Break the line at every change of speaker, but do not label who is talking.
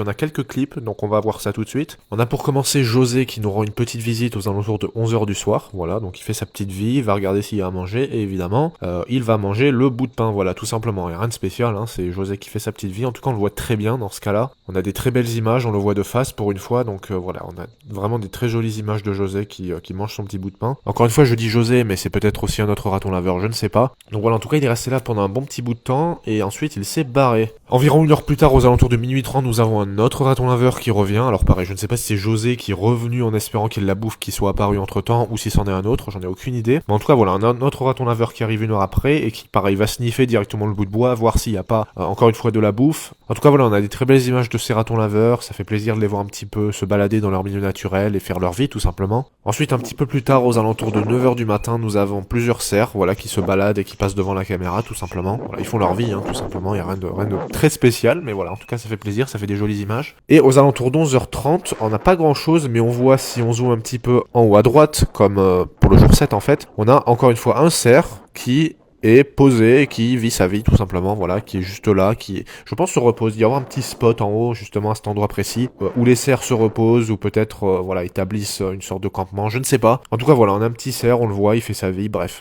On a quelques clips, donc on va voir ça tout de suite. On a pour commencer José qui nous rend une petite visite aux alentours de 11h du soir. Voilà, donc il fait sa petite vie, il va regarder s'il y a à manger, et évidemment, il va manger le bout de pain, voilà, tout simplement. Il n'y a rien de spécial, hein, c'est José qui fait sa petite vie. En tout cas, on le voit très bien dans ce cas-là. On a des très belles images, on le voit de face pour une fois, donc voilà, on a vraiment des très jolies images de José qui mange son petit bout de pain. Encore une fois, je dis José, mais c'est peut-être aussi un autre raton laveur, je ne sais pas. Donc voilà, en tout cas, il est resté là pendant un bon petit bout de temps, et ensuite il s'est barré. Environ une heure plus tard, aux alentours de minuit 30, nous avons un autre raton laveur qui revient. Alors pareil, je ne sais pas si c'est José qui est revenu en espérant qu'il la bouffe, qui soit apparu entre temps, ou si c'en est un autre, j'en ai aucune idée. Mais en tout cas, voilà, un autre raton laveur qui arrive une heure après, et qui, pareil, va sniffer directement le bout de bois, voir s'il n'y a pas, encore une fois, de la bouffe. En tout cas, voilà, on a des très belles images de ces ratons laveurs, ça fait plaisir de les voir un petit peu se balader dans leur milieu naturel et faire leur vie, tout simplement. Ensuite, un petit peu plus tard, aux alentours de 9h du matin, nous avons plusieurs cerfs, voilà, qui se baladent et qui passent devant la caméra, tout simplement. Voilà, ils font leur vie, hein, tout simplement, il n'y a rien de très spécial, mais voilà, en tout cas, ça fait plaisir, ça fait des jolies images. Et aux alentours d'11h30, on n'a pas grand chose, mais on voit, si on zoome un petit peu en haut à droite, comme pour le jour 7 en fait, on a encore une fois un cerf qui est posé, qui vit sa vie tout simplement, voilà, qui est juste là, qui, je pense, se repose. Il y aura un petit spot en haut, justement, à cet endroit précis, où les cerfs se reposent, ou peut-être, voilà, établissent une sorte de campement, je ne sais pas. En tout cas, voilà, on a un petit cerf, on le voit, il fait sa vie, bref.